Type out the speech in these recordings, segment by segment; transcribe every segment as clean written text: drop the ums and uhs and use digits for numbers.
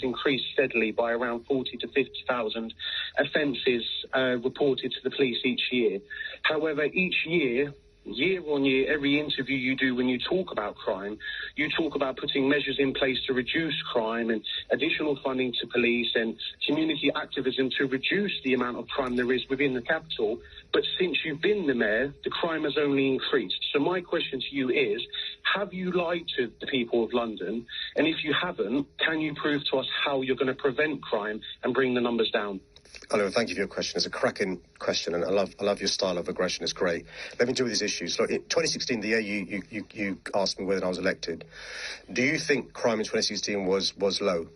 increased steadily by around 40 to 50,000 offences reported to the police each year. However, each year on year, every interview you do when you talk about crime, you talk about putting measures in place to reduce crime and additional funding to police and community activism to reduce the amount of crime there is within the capital. But since you've been the mayor, the crime has only increased. So my question to you is, have you lied to the people of London? And if you haven't, can you prove to us how you're going to prevent crime and bring the numbers down? Oliver, thank you for your question. It's a cracking question, and I love your style of aggression. It's great. Let me deal with these issues. Look, in 2016, the year you asked me whether I was elected, do you think crime in 2016 was low?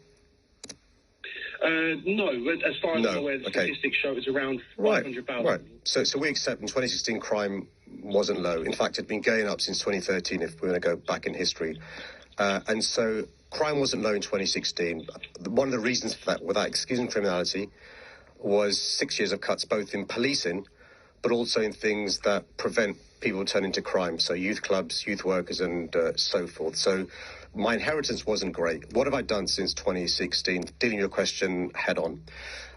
No, as far as I'm aware, the statistics show it was around 500,000. Right. So we accept in 2016 crime wasn't low. In fact, it'd been going up since 2013 if we're going to go back in history. And so crime wasn't low in 2016. One of the reasons for that, without excusing criminality, was 6 years of cuts both in policing, but also in things that prevent people turning to crime. So youth clubs, youth workers, and so forth. So my inheritance wasn't great. What have I done since 2016? Dealing your question head on.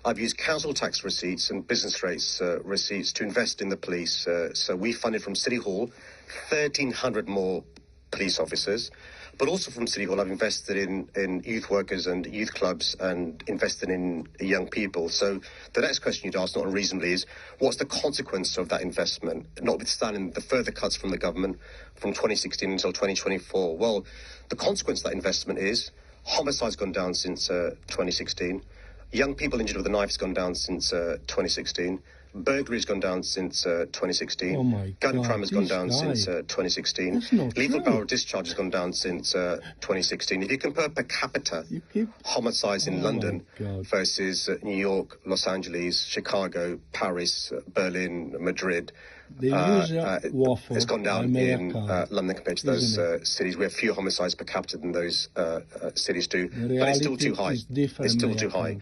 I've used council tax receipts and business rates receipts to invest in the police. So we funded from City Hall 1,300 more police officers. But also from City Hall, I've invested in youth workers and youth clubs and invested in young people. So the next question you'd ask, not unreasonably, is what's the consequence of that investment, notwithstanding the further cuts from the government from 2016 until 2024? Well, the consequence of that investment is homicide's gone down since 2016. Young people injured with a knife has gone down since 2016. Burglary's gone down since 2016. Oh my Gun God, crime has gone down since 2016. Lethal barrel discharge has gone down since 2016. If you compare per capita homicides in London versus New York, Los Angeles, Chicago, Paris, Berlin, Madrid, it's gone down in London compared to those cities. We have fewer homicides per capita than those cities do, but it's still too high. It's still too high.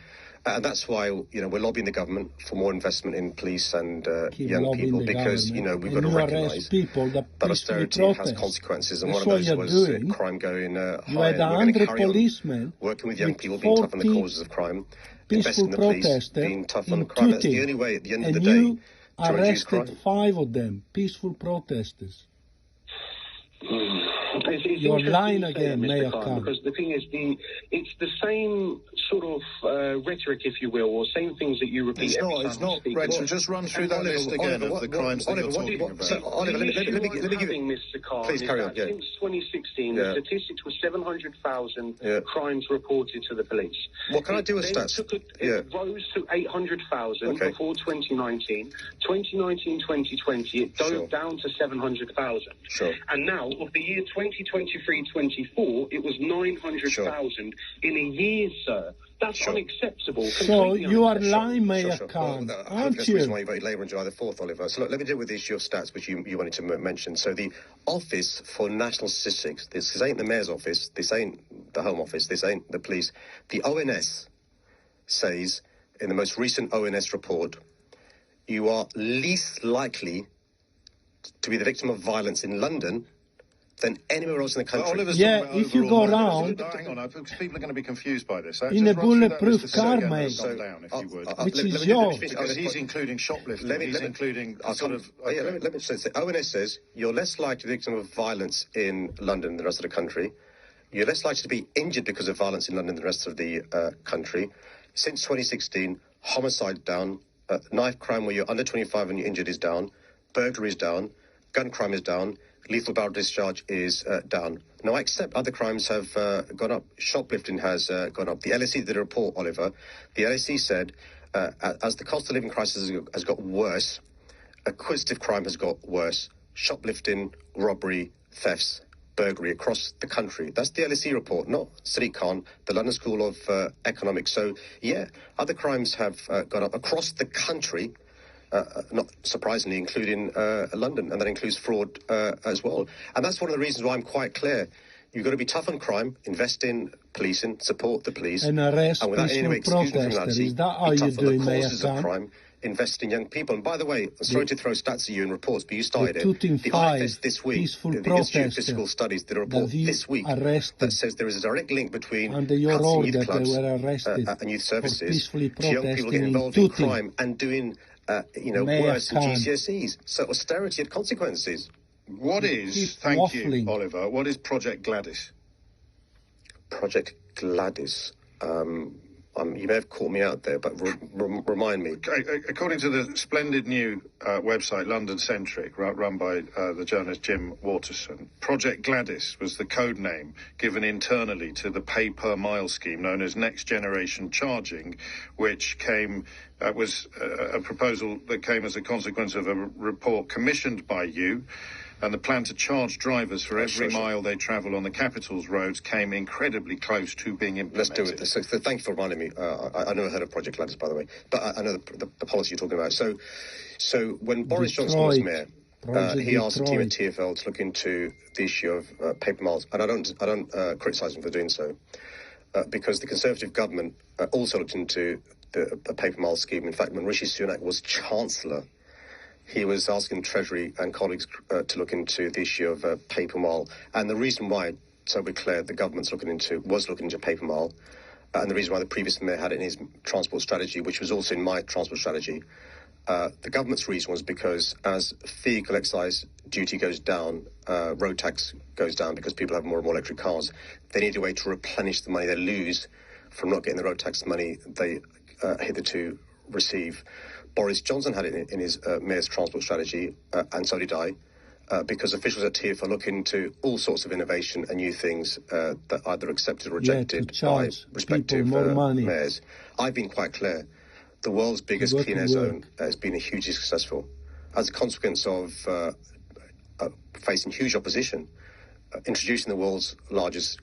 And that's why, we're lobbying the government for more investment in police and young people, because, we've got to recognise that austerity has consequences, and one of those was crime going higher. We're going to carry on working with young people, being tough on the causes of crime, investing in the police, being tough on crime. That's the only way, at the end of the day, to reduce crime. Arrested 5 of them, peaceful protesters. You're lying again, Mayor Khan. Because the thing is, it's the same sort of rhetoric, if you will, or same things that you repeat. It's not rhetoric. Just run through that list again of the crimes that you're talking about. Oliver, let me give it. Mr. Khan, please carry on. Since 2016, the statistics were 700,000 crimes reported to the police. What can I do with stats? It rose to 800,000 before 2019. 2019, 2020, it dove down to 700,000. Sure. And now, of the year 2023-24, it was 900,000 in a year, sir. That's unacceptable. So you are lying, Mayor Khan, aren't that's you? the reason why you voted Labour on July the 4th, Oliver. So look, let me deal with the issue of stats, which you wanted to mention. So the Office for National Statistics, this ain't the Mayor's office, this ain't the Home Office, this ain't the police. The ONS says, in the most recent ONS report, you are least likely to be the victim of violence in London than anywhere else in the country. If you go around... Hang on, because people are going to be confused by this. In a bulletproof car, mate. Which is yours. Because he's including shoplifting, he's including let me say, ONS says you're less likely to be victim of violence in London than the rest of the country. You're less likely to be injured because of violence in London than the rest of the country. Since 2016, homicide down, knife crime where you're under 25 and you're injured is down, burglary is down, gun crime is down, lethal barrel discharge is down. Now, I accept other crimes have gone up. Shoplifting has gone up. The LSE did a report, Oliver. The LSE said, as the cost of living crisis has got worse, acquisitive crime has got worse. Shoplifting, robbery, thefts, burglary across the country. That's the LSE report, not Sadiq Khan, the London School of Economics. So, other crimes have gone up across the country. Not surprisingly, including London, and that includes fraud as well. And that's one of the reasons why I'm quite clear. You've got to be tough on crime, invest in policing, support the police, and arrest and without any way excusing criminality, Is that how you're doing, the causes of crime, invest in young people. And by the way, sorry to throw stats at you in reports, but you started it. The IFS this week, the Institute of Physical Studies, did a report this week that says there is a direct link between custody youth clubs and youth services to young people getting involved in crime and doing worse in GCSEs. So austerity had consequences. What is, thank you, Oliver, what is Project Gladis? Project Gladis. You may have caught me out there, but remind me. According to the splendid new website, London Centric, run by the journalist Jim Waterson, Project Gladis was the code name given internally to the pay-per-mile scheme known as Next Generation Charging, which was a proposal that came as a consequence of a report commissioned by you. And the plan to charge drivers for every mile they travel on the capital's roads came incredibly close to being implemented. Let's do it. So thank you for reminding me. I never heard of Project Gladys, by the way, but I know the policy you're talking about. So when Boris Johnson was mayor, he asked the team at TfL to look into the issue of paper miles, and I don't criticise him for doing so, because the Conservative government also looked into the paper mile scheme. In fact, when Rishi Sunak was Chancellor, he was asking Treasury and colleagues to look into the issue of paper mile. And the reason why, so we're clear, the government's looking into paper mile, and the reason why the previous mayor had it in his transport strategy, which was also in my transport strategy, the government's reason was because as vehicle excise duty goes down, road tax goes down because people have more and more electric cars, they need a way to replenish the money they lose from not getting the road tax money they hitherto receive. Boris Johnson had it in his mayor's transport strategy, and so did I, because officials at TfL look into all sorts of innovation and new things that are either accepted or rejected by respective mayors. I've been quite clear. The world's biggest clean air zone has been hugely successful. As a consequence of facing huge opposition, introducing the world's largest